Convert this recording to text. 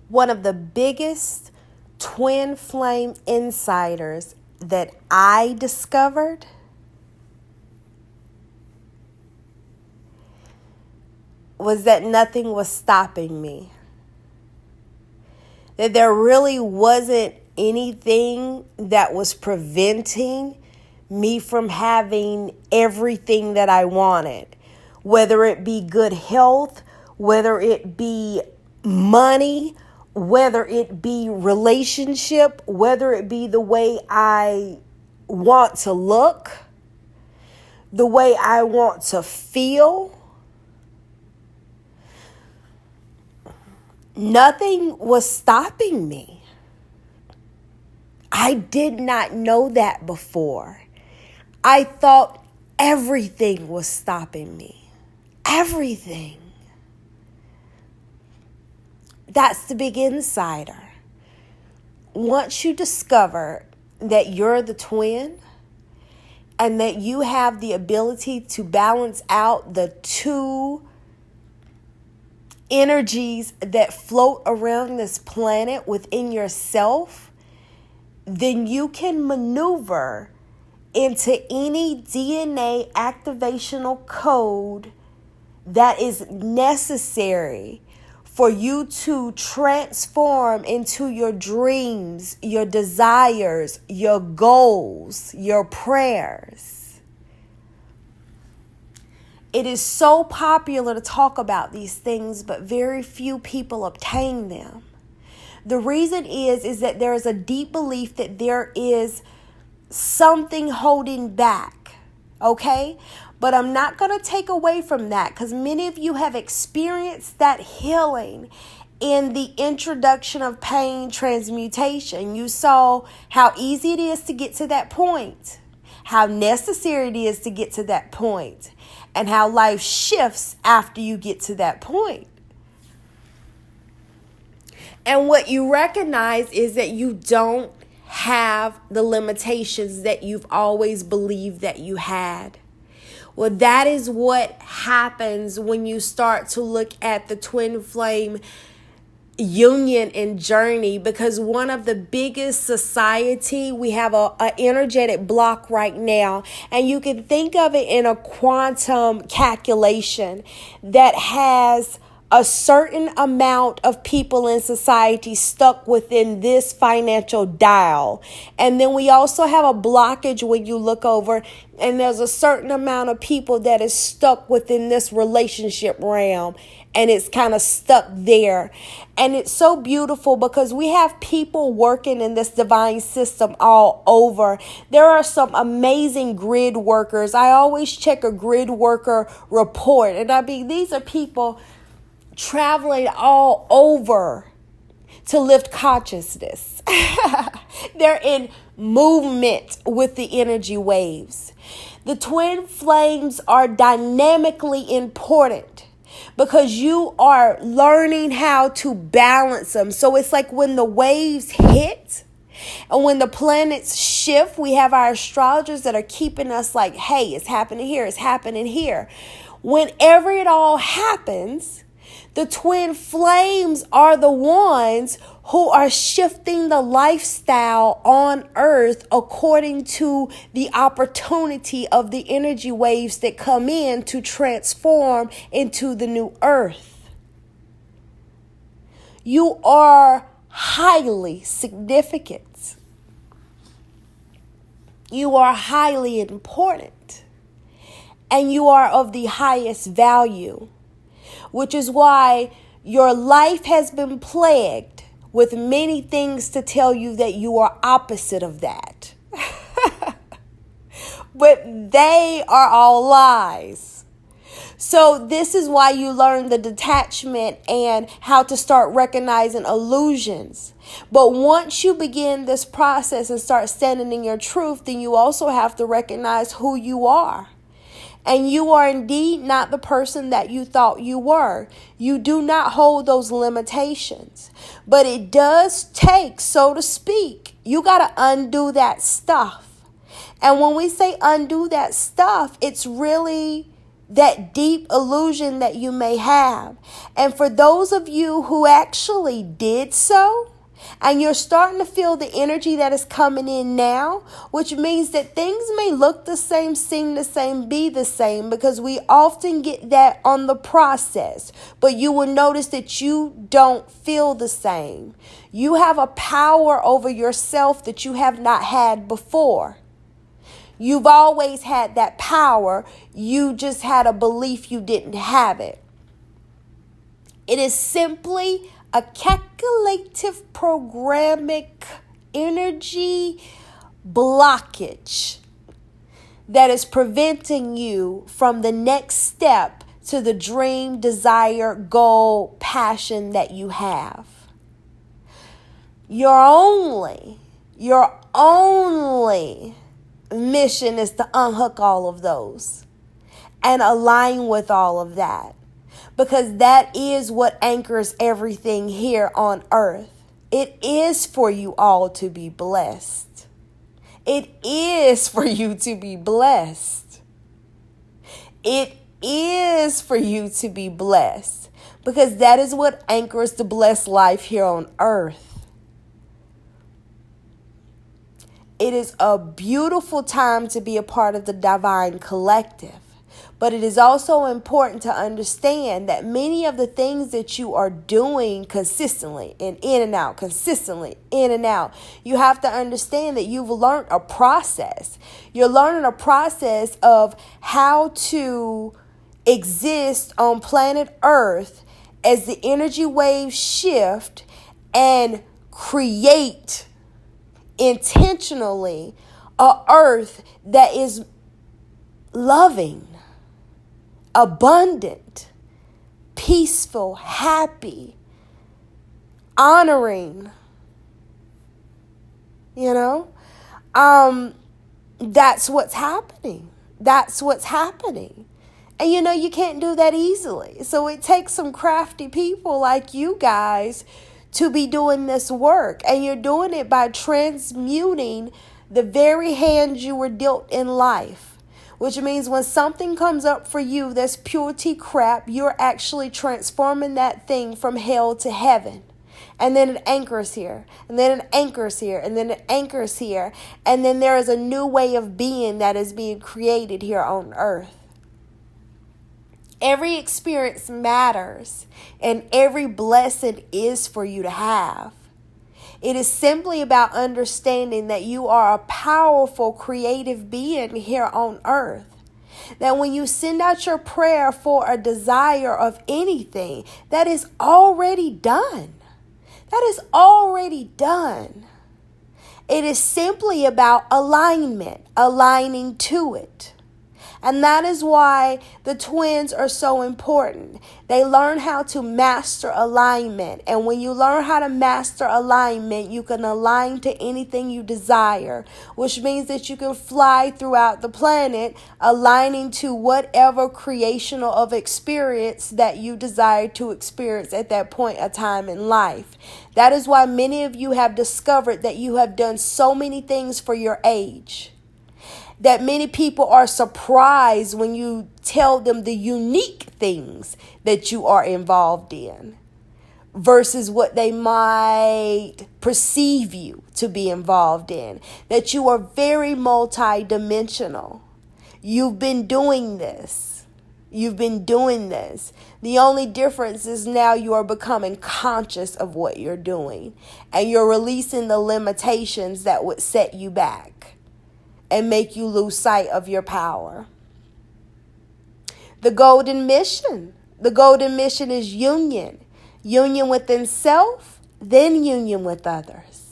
One of the biggest twin flame insiders that I discovered was that nothing was stopping me. That there really wasn't anything that was preventing me from having everything that I wanted. Whether it be good health, whether it be money, whether it be relationship, whether it be the way I want to look, the way I want to feel. Nothing was stopping me. I did not know that before. I thought everything was stopping me. Everything. That's the big insider. Once you discover that you're the twin and that you have the ability to balance out the two energies that float around this planet within yourself, then you can maneuver into any DNA activational code that is necessary for you to transform into your dreams, your desires, your goals, your prayers. It is so popular to talk about these things, but very few people obtain them. The reason is that there is a deep belief that there is something holding back, okay? But I'm not going to take away from that because many of you have experienced that healing in the introduction of pain transmutation. You saw how easy it is to get to that point, how necessary it is to get to that point, and how life shifts after you get to that point. And what you recognize is that you don't have the limitations that you've always believed that you had. Well, that is what happens when you start to look at the twin flame union and journey, because one of the biggest society, we have a energetic block right now, and you can think of it in a quantum calculation that has a certain amount of people in society stuck within this financial dial. And then we also have a blockage when you look over, and there's a certain amount of people that is stuck within this relationship realm. And it's kind of stuck there. And it's so beautiful because we have people working in this divine system all over. There are some amazing grid workers. I always check a grid worker report. And I mean, these are people traveling all over to lift consciousness. They're in movement with the energy waves. The twin flames are dynamically important because you are learning how to balance them. So it's like when the waves hit and when the planets shift, we have our astrologers that are keeping us like, hey, it's happening here, it's happening here. Whenever it all happens, the twin flames are the ones who are shifting the lifestyle on earth according to the opportunity of the energy waves that come in to transform into the new earth. You are highly significant. You are highly important. And you are of the highest value, which is why your life has been plagued with many things to tell you that you are opposite of that. But they are all lies. So this is why you learn the detachment and how to start recognizing illusions. But once you begin this process and start standing in your truth, then you also have to recognize who you are. And you are indeed not the person that you thought you were. You do not hold those limitations. But it does take, so to speak, you got to undo that stuff. And when we say undo that stuff, it's really that deep illusion that you may have. And for those of you who actually did so, and you're starting to feel the energy that is coming in now, which means that things may look the same, seem the same, be the same, because we often get that on the process. But you will notice that you don't feel the same. You have a power over yourself that you have not had before. You've always had that power. You just had a belief you didn't have it. It is simply a calculative programmic energy blockage that is preventing you from the next step to the dream, desire, goal, passion that you have. Your only mission is to unhook all of those and align with all of that, because that is what anchors everything here on earth. It is for you all to be blessed. It is for you to be blessed. It is for you to be blessed, because that is what anchors the blessed life here on earth. It is a beautiful time to be a part of the divine collective. But it is also important to understand that many of the things that you are doing consistently and in and out, consistently in and out, you have to understand that you've learned a process. You're learning a process of how to exist on planet Earth as the energy waves shift and create intentionally a earth that is loving, abundant, peaceful, happy, honoring. That's what's happening. That's what's happening. And you can't do that easily. So it takes some crafty people like you guys to be doing this work. And you're doing it by transmuting the very hand you were dealt in life. Which means when something comes up for you that's purity crap, you're actually transforming that thing from hell to heaven. And then it anchors here. And then it anchors here. And then it anchors here. And then there is a new way of being that is being created here on earth. Every experience matters, and every blessing is for you to have. It is simply about understanding that you are a powerful, creative being here on earth. That when you send out your prayer for a desire of anything, that is already done. That is already done. It is simply about alignment, aligning to it. And that is why the twins are so important. They learn how to master alignment. And when you learn how to master alignment, you can align to anything you desire, which means that you can fly throughout the planet, aligning to whatever creational of experience that you desire to experience at that point of time in life. That is why many of you have discovered that you have done so many things for your age. That many people are surprised when you tell them the unique things that you are involved in versus what they might perceive you to be involved in. That you are very multidimensional. You've been doing this. You've been doing this. The only difference is now you are becoming conscious of what you're doing, and you're releasing the limitations that would set you back and make you lose sight of your power. The golden mission. The golden mission is union. Union within self, then union with others.